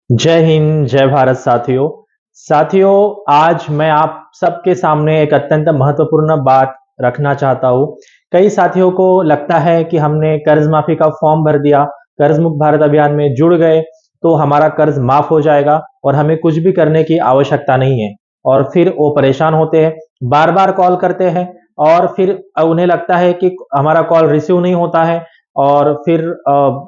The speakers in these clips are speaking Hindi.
जय हिंद, जय भारत साथियों। आज मैं आप सबके सामने एक अत्यंत महत्वपूर्ण बात रखना चाहता हूँ। कई साथियों को लगता है कि हमने कर्ज माफी का फॉर्म भर दिया, कर्ज मुक्त भारत अभियान में जुड़ गए, तो हमारा कर्ज माफ हो जाएगा और हमें कुछ भी करने की आवश्यकता नहीं है। और फिर वो परेशान होते हैं, बार-बार कॉल करते हैं और फिर उन्हें लगता है कि हमारा कॉल रिसीव नहीं होता है और फिर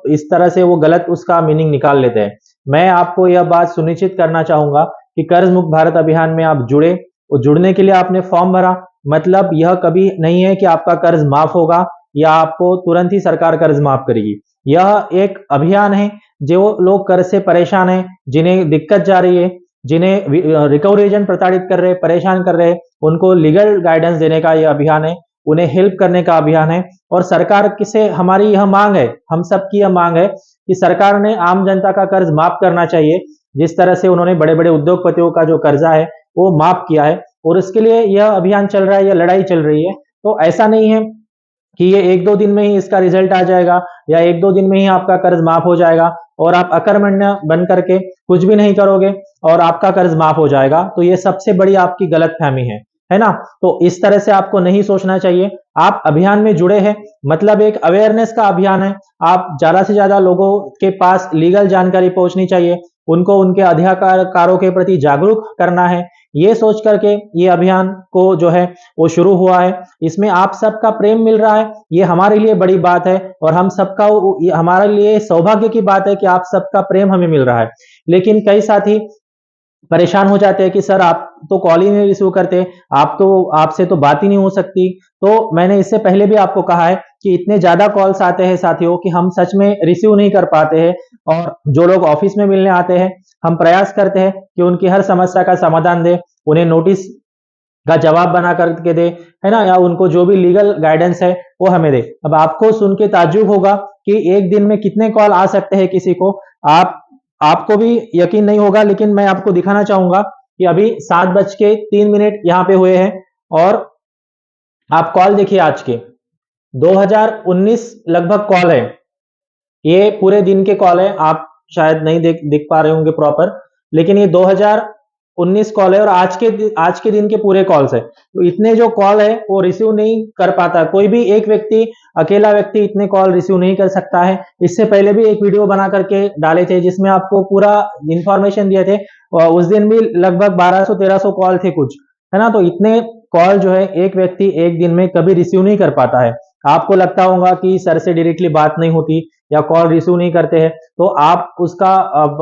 इस तरह से वो गलत उसका मीनिंग निकाल लेते हैं। मैं आपको यह बात सुनिश्चित करना चाहूंगा कि कर्ज मुक्त भारत अभियान में आप जुड़े और जुड़ने के लिए आपने फॉर्म भरा, मतलब यह कभी नहीं है कि आपका कर्ज माफ होगा या आपको तुरंत ही सरकार कर्ज माफ करेगी। यह एक अभियान है। जो लोग कर्ज से परेशान हैं, जिन्हें दिक्कत जा रही है, जिन्हें रिकवरी एजेंट प्रताड़ित कर रहे, परेशान कर रहे, उनको लीगल गाइडेंस देने का यह अभियान है, उन्हें हेल्प करने का अभियान है। और सरकार से हमारी यह मांग है, हम सबकी यह मांग है कि सरकार ने आम जनता का कर्ज माफ करना चाहिए। जिस तरह से उन्होंने बड़े बड़े उद्योगपतियों का जो कर्जा है वो माफ किया है और इसके लिए यह अभियान चल रहा है, यह लड़ाई चल रही है। तो ऐसा नहीं है कि ये एक दो दिन में ही इसका रिजल्ट आ जाएगा या एक दो दिन में ही आपका कर्ज माफ हो जाएगा और आप अकर्मण्य बन करके कुछ भी नहीं करोगे और आपका कर्ज माफ हो जाएगा। तो ये सबसे बड़ी आपकी गलतफहमी है ना? तो इस तरह से आपको नहीं सोचना चाहिए। आप अभियान में जुड़े हैं, मतलब एक अवेयरनेस का अभियान है। आप ज्यादा से ज्यादा लोगों के पास लीगल जानकारी पहुंचनी चाहिए, उनको उनके अधिकारों के प्रति जागरूक करना है। ये सोच करके ये अभियान को जो है वो शुरू हुआ है। इसमें आप सबका प्रेम मिल रहा है, ये हमारे लिए बड़ी बात है और हम सबका हमारे लिए सौभाग्य की बात है कि आप सबका प्रेम हमें मिल रहा है। लेकिन कई साथी परेशान हो जाते हैं कि सर आप तो कॉल ही नहीं रिसीव करते, आप तो आपसे तो बात ही नहीं हो सकती। तो मैंने इससे पहले भी आपको कहा है कि इतने ज्यादा कॉल्स आते हैं साथियों कि हम सच में रिसीव नहीं कर पाते हैं। और जो लोग ऑफिस में मिलने आते हैं, हम प्रयास करते हैं कि उनकी हर समस्या का समाधान दे, उन्हें नोटिस का जवाब बना करके दे, है ना, या उनको जो भी लीगल गाइडेंस है वो हमें दे। अब आपको सुन के ताज्जुब होगा कि एक दिन में कितने कॉल आ सकते हैं किसी को। आप आपको भी यकीन नहीं होगा, लेकिन मैं आपको दिखाना चाहूंगा कि अभी 7:03 यहाँ पे हुए हैं और आप कॉल देखिए आज के 2019 लगभग कॉल है। ये पूरे दिन के कॉल है, आप शायद नहीं दिख पा रहे होंगे प्रॉपर, लेकिन ये 2019 कॉल है और आज के दिन के पूरे कॉल्स है। तो इतने जो कॉल है वो रिसीव नहीं कर पाता, कोई भी एक व्यक्ति, अकेला व्यक्ति इतने कॉल रिसीव नहीं कर सकता है। इससे पहले भी एक वीडियो बना करके डाले थे जिसमें आपको पूरा इंफॉर्मेशन दिए थे और उस दिन भी लगभग 1200-1300 कॉल थे कुछ, है ना। तो इतने कॉल जो है एक व्यक्ति एक दिन में कभी रिसीव नहीं कर पाता है। आपको लगता होगा कि सर से डायरेक्टली बात नहीं होती या कॉल रिसीव नहीं करते हैं, तो आप उसका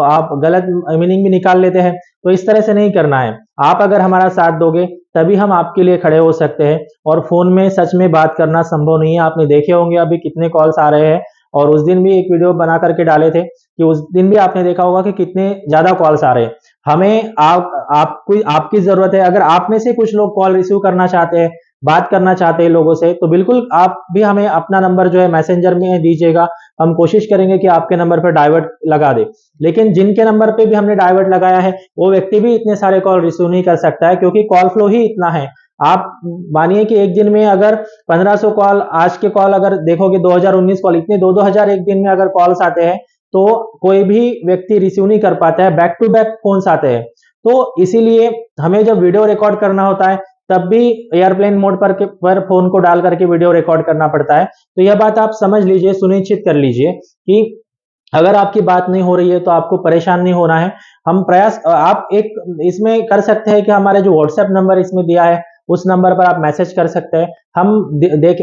आप गलत मीनिंग भी निकाल लेते हैं। तो इस तरह से नहीं करना है। आप अगर हमारा साथ दोगे तभी हम आपके लिए खड़े हो सकते हैं और फोन में सच में बात करना संभव नहीं है। आपने देखे होंगे अभी कितने कॉल्स आ रहे हैं और उस दिन भी एक वीडियो बना करके डाले थे कि उस दिन भी आपने देखा होगा कि कितने ज्यादा कॉल्स आ रहे हैं। हमें आपको आपकी जरूरत है। अगर आप में से कुछ लोग कॉल रिसीव करना चाहते हैं, बात करना चाहते हैं लोगों से, तो बिल्कुल आप भी हमें अपना नंबर जो है मैसेंजर में दीजिएगा। हम कोशिश करेंगे कि आपके नंबर पर डाइवर्ट लगा दे। लेकिन जिनके नंबर पे भी हमने डाइवर्ट लगाया है वो व्यक्ति भी इतने सारे कॉल रिसीव नहीं कर सकता है, क्योंकि कॉल फ्लो ही इतना है। आप मानिए कि एक दिन में अगर 1500 कॉल, आज के कॉल अगर देखोगे 2019 कॉल, इतने 2-2000 एक दिन में अगर कॉल्स आते हैं तो कोई भी व्यक्ति रिसीव नहीं कर पाता है, बैक टू बैक फोन्स आते हैं। तो इसीलिए हमें जब वीडियो रिकॉर्ड करना होता है तब भी एयरप्लेन मोड पर फोन को डाल करके वीडियो रिकॉर्ड करना पड़ता है। तो यह बात आप समझ लीजिए, सुनिश्चित कर लीजिए कि अगर आपकी बात नहीं हो रही है तो आपको परेशान नहीं होना है। हम प्रयास आप एक इसमें कर सकते हैं कि हमारे जो व्हाट्सएप नंबर इसमें दिया है उस नंबर पर आप मैसेज कर सकते हैं।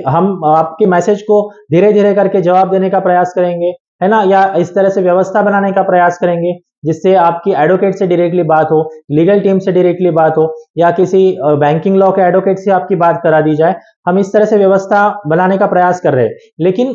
हम आपके मैसेज को धीरे धीरे करके जवाब देने का प्रयास करेंगे, है ना, या इस तरह से व्यवस्था बनाने का प्रयास करेंगे जिससे आपकी एडवोकेट से डायरेक्टली बात हो, लीगल टीम से डायरेक्टली बात हो, या किसी बैंकिंग लॉ के एडवोकेट से आपकी बात करा दी जाए। हम इस तरह से व्यवस्था बनाने का प्रयास कर रहे हैं। लेकिन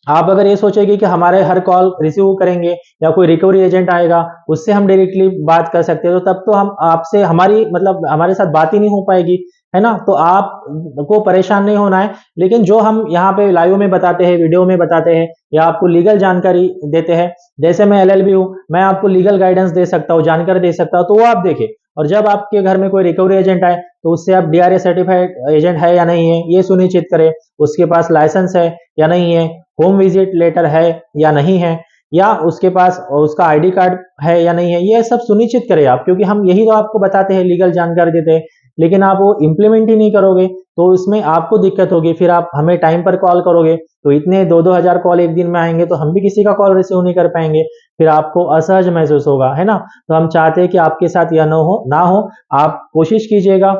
आप अगर ये सोचेंगे कि हमारे हर कॉल रिसीव करेंगे या कोई रिकवरी एजेंट आएगा उससे हम डायरेक्टली बात कर सकते हैं, तो तब तो हम आपसे हमारी मतलब हमारे साथ बात ही नहीं हो पाएगी, है ना। तो आप को परेशान नहीं होना है। लेकिन जो हम यहाँ पे लाइव में बताते हैं, वीडियो में बताते हैं या आपको लीगल जानकारी देते हैं, जैसे मैं एलएलबी हूँ, मैं आपको लीगल गाइडेंस दे सकता हूँ, जानकारी दे सकता हूँ, तो वो आप देखें। और जब आपके घर में कोई रिकवरी एजेंट आए तो उससे आप डीआरए सर्टिफाइड एजेंट है या नहीं है ये सुनिश्चित करें, उसके पास लाइसेंस है या नहीं है, होम विजिट लेटर है या नहीं है, या उसके पास उसका आईडी कार्ड है या नहीं है, ये सब सुनिश्चित करें आप, क्योंकि हम यही तो आपको बताते हैं, लीगल जानकारी देते हैं, लेकिन आप वो इम्प्लीमेंट ही नहीं करोगे तो इसमें आपको दिक्कत होगी। फिर आप हमें टाइम पर कॉल करोगे तो इतने 2-2 हजार कॉल एक दिन में आएंगे तो हम भी किसी का कॉल रिसीव नहीं कर पाएंगे, फिर आपको असहज महसूस होगा, है ना। तो हम चाहते हैं कि आपके साथ यह ना हो। आप कोशिश कीजिएगा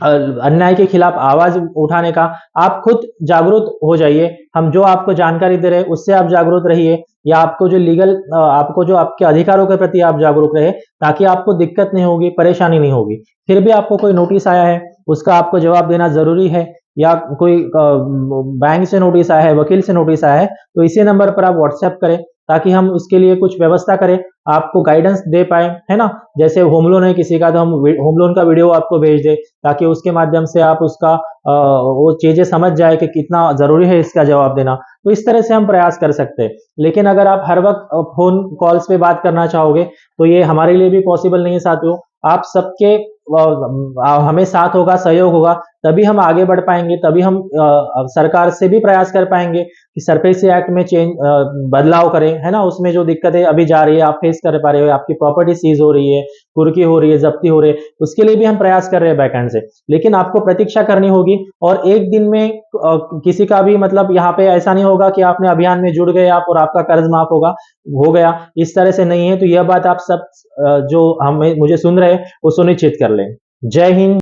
अन्याय के खिलाफ आवाज उठाने का। आप खुद जागरूक हो जाइए, हम जो आपको जानकारी दे रहे हैं उससे आप जागरूक रहिए, या आपको जो आपको जो आपके अधिकारों के प्रति आप जागरूक रहे, ताकि आपको दिक्कत नहीं होगी, परेशानी नहीं होगी। फिर भी आपको कोई नोटिस आया है उसका आपको जवाब देना जरूरी है, या कोई बैंक से नोटिस आया है, वकील से नोटिस आया है, तो इसी नंबर पर आप व्हाट्सएप करें ताकि हम उसके लिए कुछ व्यवस्था करें, आपको गाइडेंस दे पाए, है ना। जैसे होम लोन है किसी का तो हम होम लोन का वीडियो आपको भेज दे, ताकि उसके माध्यम से आप उसका वो चीजें समझ जाए कि कितना जरूरी है इसका जवाब देना। तो इस तरह से हम प्रयास कर सकते हैं। लेकिन अगर आप हर वक्त फोन कॉल्स पे बात करना चाहोगे तो ये हमारे लिए भी पॉसिबल नहीं है साथियों। आप सबके हमें साथ होगा, सहयोग होगा, तभी हम आगे बढ़ पाएंगे, तभी हम सरकार से भी प्रयास कर पाएंगे कि सरफेसी एक्ट में बदलाव करें, है ना। उसमें जो दिक्कतें अभी जा रही है आप फेस कर पा रहे हो, आपकी प्रॉपर्टी सीज हो रही है, कुर्की हो रही है, जब्ती हो रही है, उसके लिए भी हम प्रयास कर रहे हैं बैकएंड से। लेकिन आपको प्रतीक्षा करनी होगी, और एक दिन में किसी का भी मतलब यहाँ पे ऐसा नहीं होगा कि आपने अभियान में जुड़ गए आप और आपका कर्ज माफ हो गया, इस तरह से नहीं है। तो यह बात आप सब जो हमें मुझे सुन रहे हैं वो सुनिश्चित कर लें। जय हिंद।